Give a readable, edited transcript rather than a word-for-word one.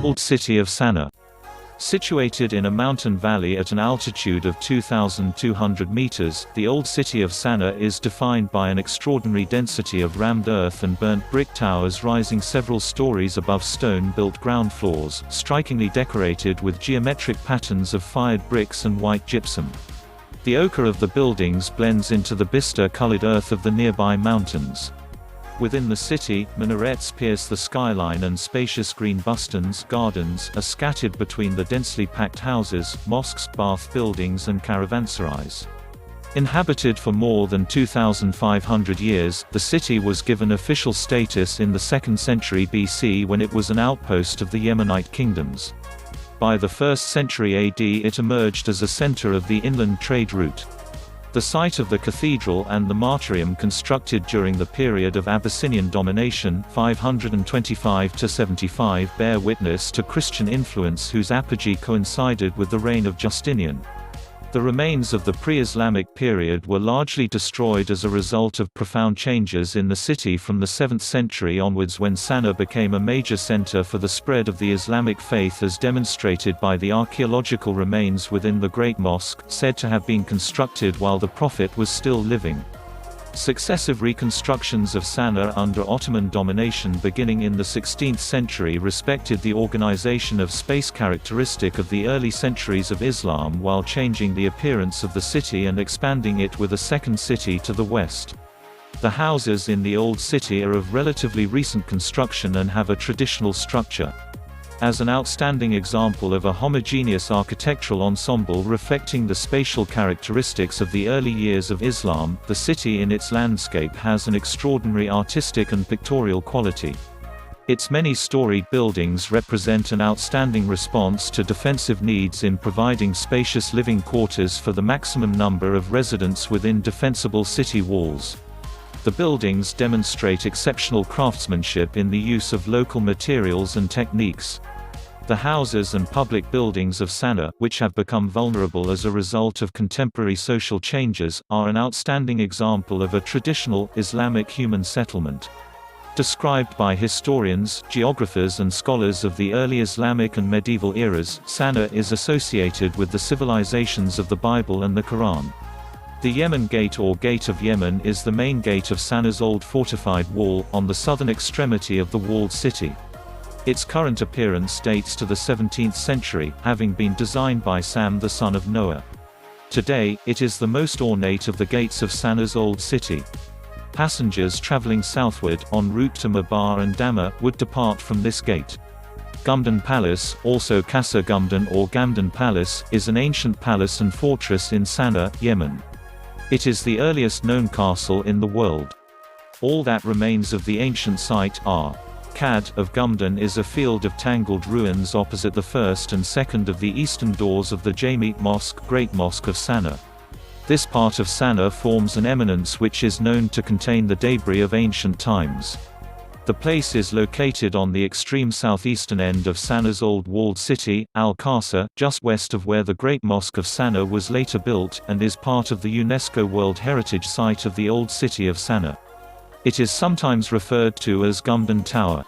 Old City of Sanaa. Situated in a mountain valley at an altitude of 2,200 meters, the Old City of Sanaa is defined by an extraordinary density of rammed earth and burnt brick towers rising several stories above stone-built ground floors, strikingly decorated with geometric patterns of fired bricks and white gypsum. The ochre of the buildings blends into the bistre-colored earth of the nearby mountains. Within the city, minarets pierce the skyline and spacious green bustans gardens are scattered between the densely packed houses, mosques, bath buildings and caravanserais. Inhabited for more than 2,500 years, the city was given official status in the 2nd century BC when it was an outpost of the Yemenite kingdoms. By the 1st century AD it emerged as a center of the inland trade route. The site of the cathedral and the martyrium constructed during the period of Abyssinian domination 525–75 bear witness to Christian influence whose apogee coincided with the reign of Justinian. The remains of the pre-Islamic period were largely destroyed as a result of profound changes in the city from the 7th century onwards when Sanaa became a major center for the spread of the Islamic faith as demonstrated by the archaeological remains within the Great Mosque, said to have been constructed while the Prophet was still living. Successive reconstructions of Sanaa under Ottoman domination beginning in the 16th century respected the organization of space characteristic of the early centuries of Islam while changing the appearance of the city and expanding it with a second city to the west. The houses in the Old City are of relatively recent construction and have a traditional structure. As an outstanding example of a homogeneous architectural ensemble reflecting the spatial characteristics of the early years of Islam, the city in its landscape has an extraordinary artistic and pictorial quality. Its many storied buildings represent an outstanding response to defensive needs in providing spacious living quarters for the maximum number of residents within defensible city walls. The buildings demonstrate exceptional craftsmanship in the use of local materials and techniques. The houses and public buildings of Sanaa, which have become vulnerable as a result of contemporary social changes, are an outstanding example of a traditional, Islamic human settlement. Described by historians, geographers and scholars of the early Islamic and medieval eras, Sanaa is associated with the civilizations of the Bible and the Quran. The Yemen Gate or Gate of Yemen is the main gate of Sanaa's old fortified wall, on the southern extremity of the walled city. Its current appearance dates to the 17th century, having been designed by Sam the son of Noah. Today, it is the most ornate of the gates of Sanaa's old city. Passengers traveling southward, en route to Mabar and Dhamma, would depart from this gate. Ghamdan Palace, also Qasr Ghamdan or Ghamdan Palace, is an ancient palace and fortress in Sanaa, Yemen. It is the earliest known castle in the world. All that remains of the ancient site are Qad of Ghamdan is a field of tangled ruins opposite the first and second of the eastern doors of the Jami' Mosque, Great Mosque of Sanaa. This part of Sanaa forms an eminence which is known to contain the debris of ancient times. The place is located on the extreme southeastern end of Sanaa's old walled city, Al-Qasr, just west of where the Great Mosque of Sanaa was later built, and is part of the UNESCO World Heritage Site of the Old City of Sanaa. It is sometimes referred to as Ghamdan Tower.